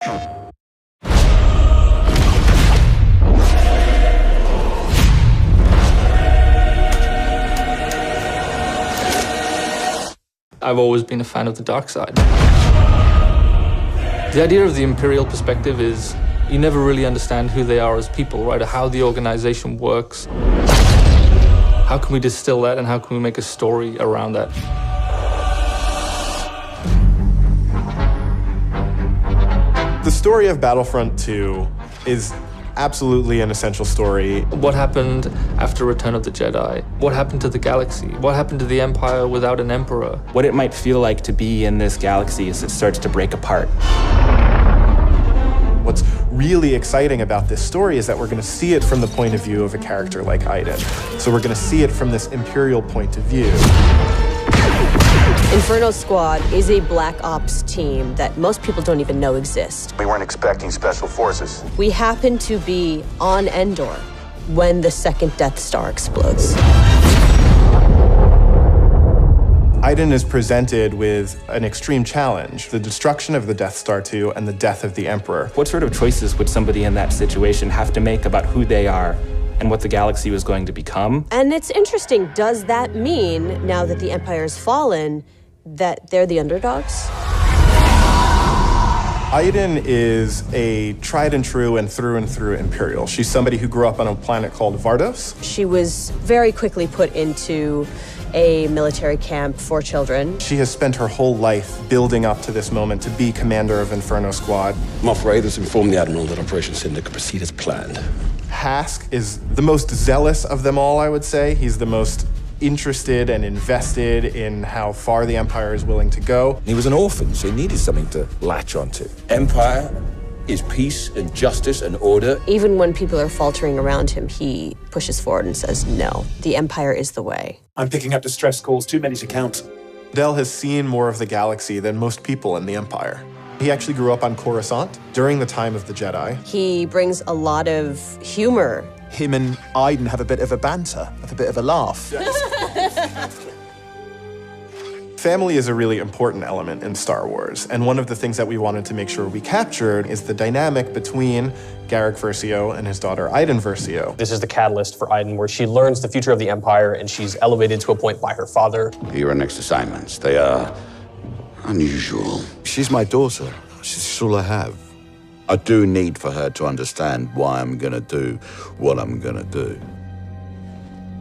I've always been a fan of the dark side. The idea of the Imperial perspective is you never really understand who they are as people, right? Or how the organization works. How can we distill that and how can we make a story around that? The story of Battlefront 2 is absolutely an essential story. What happened after Return of the Jedi? What happened to the galaxy? What happened to the Empire without an emperor? What it might feel like to be in this galaxy as it starts to break apart. What's really exciting about this story is that we're going to see it from the point of view of a character like Iden. So we're going to see it from this Imperial point of view. Inferno Squad is a Black Ops team that most people don't even know exist. We weren't expecting special forces. We happen to be on Endor when the second Death Star explodes. Iden is presented with an extreme challenge, the destruction of the Death Star 2 and the death of the Emperor. What sort of choices would somebody in that situation have to make about who they are and what the galaxy was going to become? And it's interesting, does that mean, now that the Empire's fallen, that they're the underdogs? Iden is a tried and true and through Imperial. She's somebody who grew up on a planet called Vardos. She was very quickly put into a military camp for children. She has spent her whole life building up to this moment to be commander of Inferno Squad. Moff Raiders informed the Admiral that Operation Cinder could proceed as planned. Hask is the most zealous of them all, I would say. He's the most interested and invested in how far the Empire is willing to go. He was an orphan, so he needed something to latch onto. Empire is peace and justice and order. Even when people are faltering around him, he pushes forward and says, no, the Empire is the way. I'm picking up distress calls, too many to count. Del has seen more of the galaxy than most people in the Empire. He actually grew up on Coruscant during the time of the Jedi. He brings a lot of humor. Him and Iden have a bit of a banter, have a bit of a laugh. Family is a really important element in Star Wars, and one of the things that we wanted to make sure we captured is the dynamic between Garrick Versio and his daughter Iden Versio. This is the catalyst for Iden, where she learns the future of the Empire and she's elevated to a point by her father. Your next assignments, they are unusual. She's my daughter. She's all I have. I do need for her to understand why I'm gonna do what I'm gonna do.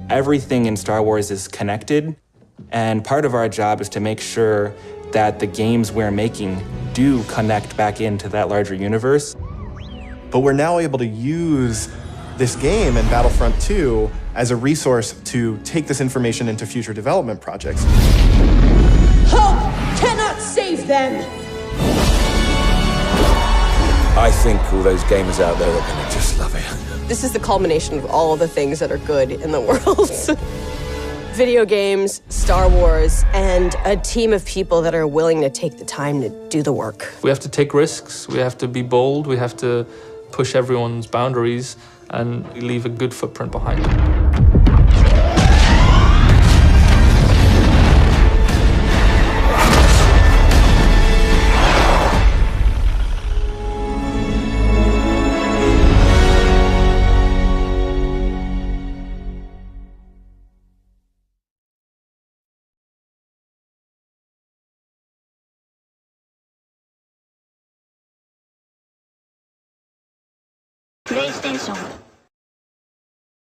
Everything in Star Wars is connected, and part of our job is to make sure that the games we're making do connect back into that larger universe. But we're now able to use this game and Battlefront 2 as a resource to take this information into future development projects. Hope cannot save them! I think all those gamers out there are gonna just love it. This is the culmination of all the things that are good in the world. Video games, Star Wars, and a team of people that are willing to take the time to do the work. We have to take risks, we have to be bold, we have to push everyone's boundaries and leave a good footprint behind. PlayStation